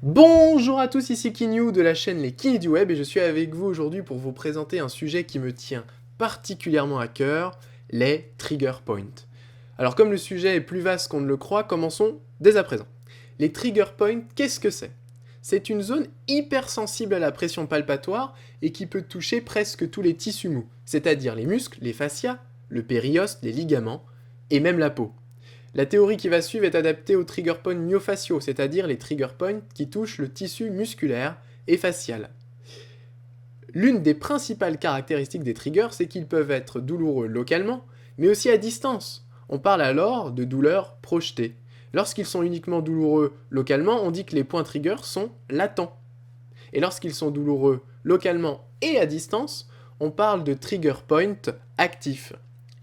Bonjour à tous, ici Kinyu de la chaîne Les Kinis du Web et je suis avec vous aujourd'hui pour vous présenter un sujet qui me tient particulièrement à cœur, les trigger points. Alors comme le sujet est plus vaste qu'on ne le croit, commençons dès à présent. Les trigger points, qu'est-ce que c'est? C'est une zone hypersensible à la pression palpatoire et qui peut toucher presque tous les tissus mous, c'est-à-dire les muscles, les fascias, le périoste, les ligaments et même la peau. La théorie qui va suivre est adaptée aux trigger points myofasciaux, c'est-à-dire les trigger points qui touchent le tissu musculaire et facial. L'une des principales caractéristiques des triggers, c'est qu'ils peuvent être douloureux localement, mais aussi à distance. On parle alors de douleurs projetées. Lorsqu'ils sont uniquement douloureux localement, on dit que les points triggers sont latents. Et lorsqu'ils sont douloureux localement et à distance, on parle de trigger points actifs.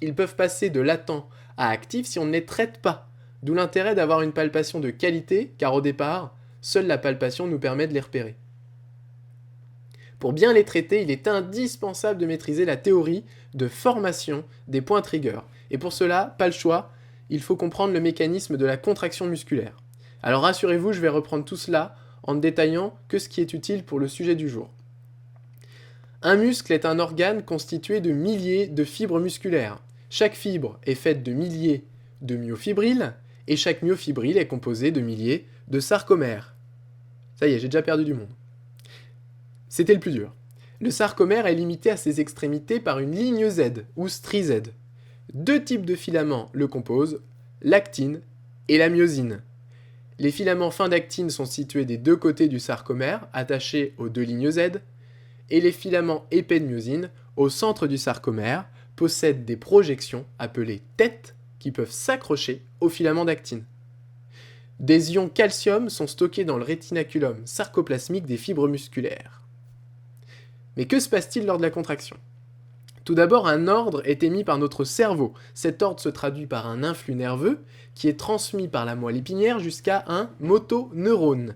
Ils peuvent passer de latents à actifs si on ne les traite pas. D'où l'intérêt d'avoir une palpation de qualité, car au départ, seule la palpation nous permet de les repérer. Pour bien les traiter, il est indispensable de maîtriser la théorie de formation des points triggers. Et pour cela, pas le choix, il faut comprendre le mécanisme de la contraction musculaire. Alors rassurez-vous, je vais reprendre tout cela en ne détaillant que ce qui est utile pour le sujet du jour. Un muscle est un organe constitué de milliers de fibres musculaires. Chaque fibre est faite de milliers de myofibrilles, et chaque myofibrille est composée de milliers de sarcomères. Ça y est, j'ai déjà perdu du monde. C'était le plus dur. Le sarcomère est limité à ses extrémités par une ligne Z, ou strie Z. Deux types de filaments le composent, l'actine et la myosine. Les filaments fins d'actine sont situés des deux côtés du sarcomère, attachés aux deux lignes Z, et les filaments épais de myosine, au centre du sarcomère, possèdent des projections appelées têtes qui peuvent s'accrocher aux filaments d'actine. Des ions calcium sont stockés dans le rétinaculum sarcoplasmique des fibres musculaires. Mais que se passe-t-il lors de la contraction? Tout d'abord, un ordre est émis par notre cerveau. Cet ordre se traduit par un influx nerveux qui est transmis par la moelle épinière jusqu'à un motoneurone.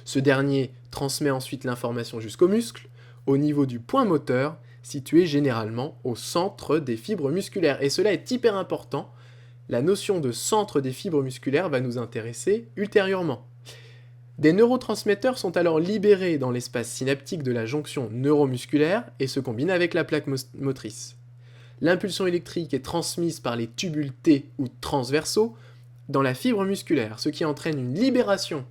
Ce dernier transmet ensuite l'information jusqu'au muscle, au niveau du point moteur, situé généralement au centre des fibres musculaires. Et cela est hyper important. La notion de centre des fibres musculaires va nous intéresser ultérieurement. Des neurotransmetteurs sont alors libérés dans l'espace synaptique de la jonction neuromusculaire et se combinent avec la plaque motrice. L'impulsion électrique est transmise par les tubules T ou transversaux dans la fibre musculaire, ce qui entraîne une libération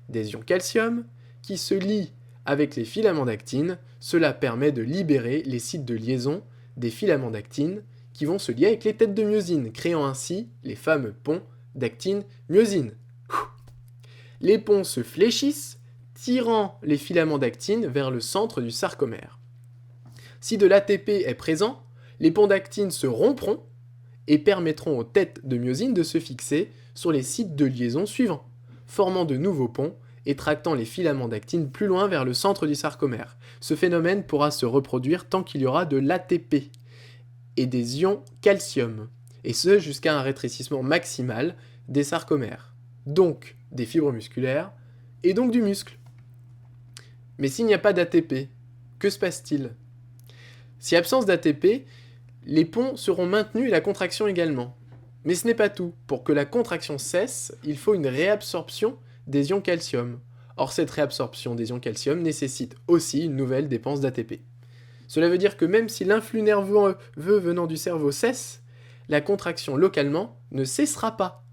des ions calcium qui se lient avec les filaments d'actine. Cela permet de libérer les sites de liaison des filaments d'actine qui vont se lier avec les têtes de myosine, créant ainsi les fameux ponts d'actine-myosine. Les ponts se fléchissent, tirant les filaments d'actine vers le centre du sarcomère. Si de l'ATP est présent, les ponts d'actine se rompront et permettront aux têtes de myosine de se fixer sur les sites de liaison suivants, formant de nouveaux ponts et tractant les filaments d'actine plus loin vers le centre du sarcomère. Ce phénomène pourra se reproduire tant qu'il y aura de l'ATP et des ions calcium, et ce jusqu'à un rétrécissement maximal des sarcomères, donc des fibres musculaires, et donc du muscle. Mais s'il n'y a pas d'ATP, que se passe-t-il? Si absence d'ATP, les ponts seront maintenus et la contraction également. Mais ce n'est pas tout. Pour que la contraction cesse, il faut une réabsorption des ions calcium. Or, cette réabsorption des ions calcium nécessite aussi une nouvelle dépense d'ATP. Cela veut dire que même si l'influx nerveux venant du cerveau cesse, la contraction localement ne cessera pas.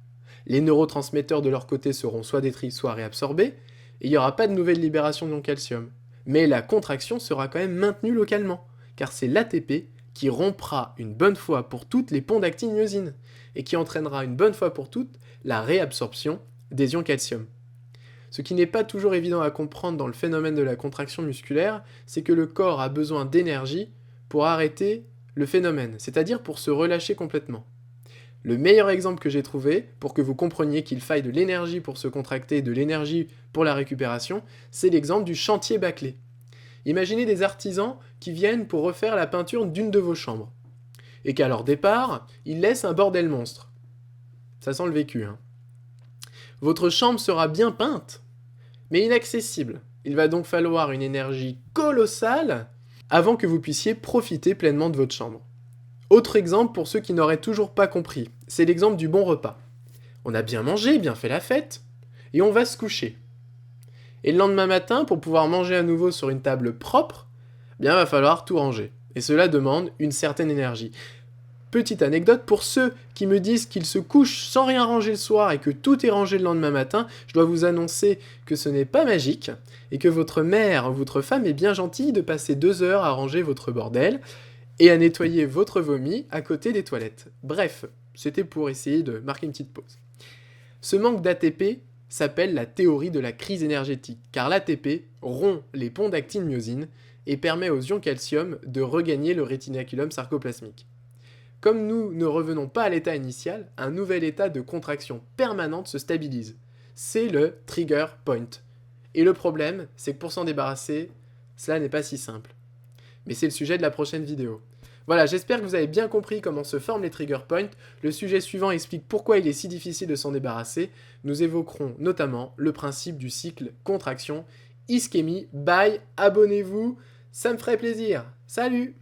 Les neurotransmetteurs de leur côté seront soit détruits, soit réabsorbés, et il n'y aura pas de nouvelle libération d'ions calcium. Mais la contraction sera quand même maintenue localement, car c'est l'ATP qui rompra une bonne fois pour toutes les ponts d'actine-myosine, et qui entraînera une bonne fois pour toutes la réabsorption des ions calcium. Ce qui n'est pas toujours évident à comprendre dans le phénomène de la contraction musculaire, c'est que le corps a besoin d'énergie pour arrêter le phénomène, c'est-à-dire pour se relâcher complètement. Le meilleur exemple que j'ai trouvé, pour que vous compreniez qu'il faille de l'énergie pour se contracter et de l'énergie pour la récupération, c'est l'exemple du chantier bâclé. Imaginez des artisans qui viennent pour refaire la peinture d'une de vos chambres, et qu'à leur départ, ils laissent un bordel monstre. Ça sent le vécu, hein. Votre chambre sera bien peinte, mais inaccessible. Il va donc falloir une énergie colossale avant que vous puissiez profiter pleinement de votre chambre. Autre exemple pour ceux qui n'auraient toujours pas compris, c'est l'exemple du bon repas. On a bien mangé, bien fait la fête, et on va se coucher. Et le lendemain matin, pour pouvoir manger à nouveau sur une table propre, bien va falloir tout ranger. Et cela demande une certaine énergie. Petite anecdote, pour ceux qui me disent qu'ils se couchent sans rien ranger le soir et que tout est rangé le lendemain matin, je dois vous annoncer que ce n'est pas magique et que votre mère ou votre femme est bien gentille de passer 2 heures à ranger votre bordel et à nettoyer votre vomi à côté des toilettes. Bref, c'était pour essayer de marquer une petite pause. Ce manque d'ATP s'appelle la théorie de la crise énergétique, car l'ATP rompt les ponts d'actine-myosine et permet aux ions calcium de regagner le rétinaculum sarcoplasmique. Comme nous ne revenons pas à l'état initial, un nouvel état de contraction permanente se stabilise. C'est le trigger point. Et le problème, c'est que pour s'en débarrasser, cela n'est pas si simple. Mais c'est le sujet de la prochaine vidéo. Voilà, j'espère que vous avez bien compris comment se forment les trigger points. Le sujet suivant explique pourquoi il est si difficile de s'en débarrasser. Nous évoquerons notamment le principe du cycle contraction-ischémie. Bye, abonnez-vous, ça me ferait plaisir. Salut!